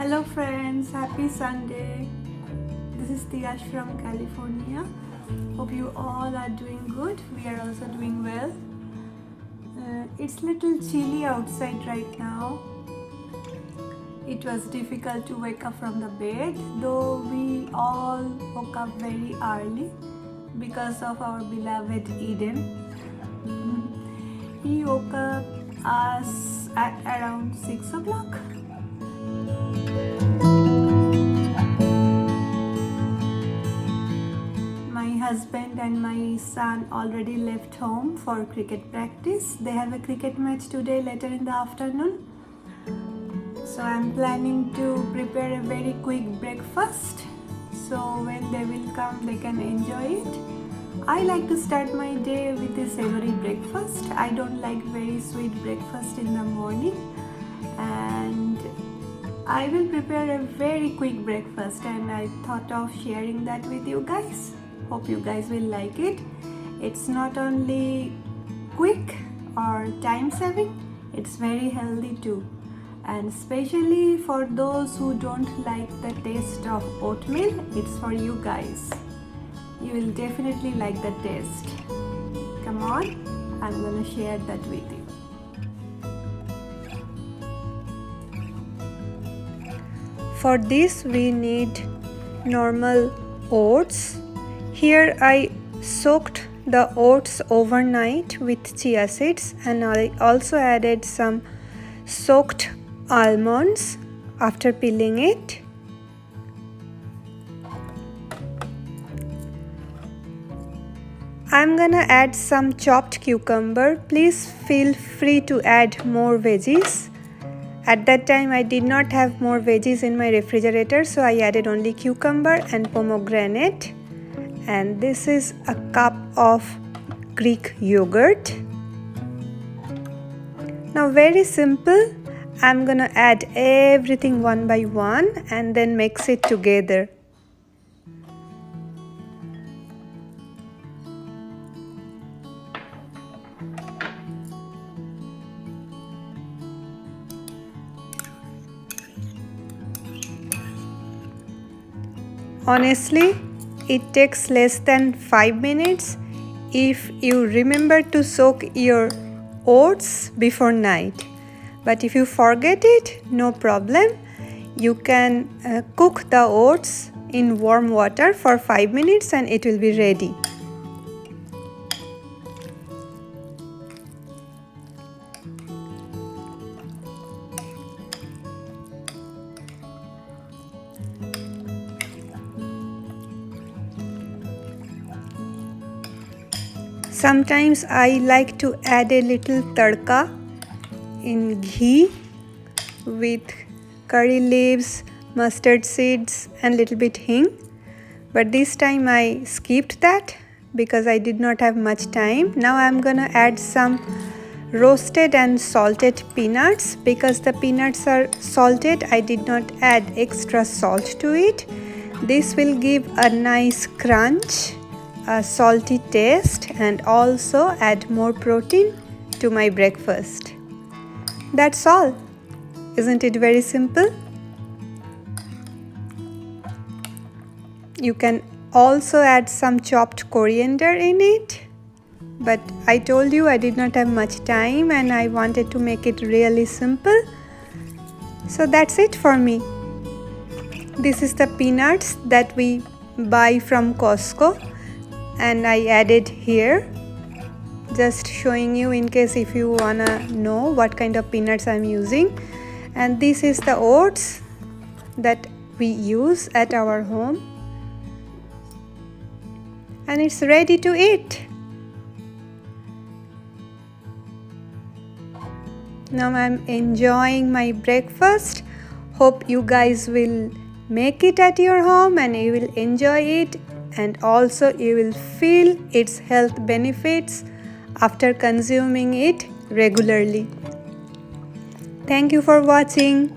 Hello friends, happy Sunday. This is Tiash from California. Hope you all are doing good. We are also doing well. It's little chilly outside right now. It was difficult to wake up from the bed, though we all woke up very early because of our beloved Eden. He woke up us at around 6 o'clock. My husband and my son already left home for cricket practice. They have a cricket match today later in the afternoon. So I'm planning to prepare a very quick breakfast. So when they will come, they can enjoy it. I like to start my day with a savory breakfast. I don't like very sweet breakfast in the morning. And I will prepare a very quick breakfast and I thought of sharing that with you guys. Hope you guys will like it. It's not only quick or time saving, it's very healthy too. And especially for those who don't like the taste of oatmeal, it's for you guys. You will definitely like the taste. Come on, I'm gonna share that with you. For this we need normal oats. Here I soaked the oats overnight with chia seeds and I also added some soaked almonds after peeling it. I'm gonna add some chopped cucumber. Please feel free to add more veggies. At that time I did not have more veggies in my refrigerator, so I added only cucumber and pomegranate. And this is a cup of Greek yogurt. Now very simple. I'm gonna add everything one by one and then mix it together. Honestly, it takes less than 5 minutes if you remember to soak your oats before night. But if you forget it, no problem. You can cook the oats in warm water for 5 minutes and it will be ready. Sometimes I like to add a little tadka in ghee with curry leaves, mustard seeds and little bit hing. But this time I skipped that because I did not have much time. Now I'm gonna add some roasted and salted peanuts. Because the peanuts are salted, I did not add extra salt to it. This will give a nice crunch, a salty taste, and also add more protein to my breakfast. That's all. Isn't it very simple? You can also add some chopped coriander in it, but I told you I did not have much time and I wanted to make it really simple. So that's it for me. This is the peanuts that we buy from Costco and I added here, just showing you in case if you wanna know what kind of peanuts I'm using. And this is the oats that we use at our home, and it's ready to eat. Now I'm enjoying my breakfast. Hope you guys will make it at your home and you will enjoy it, and also you will feel its health benefits after consuming it regularly. Thank you for watching.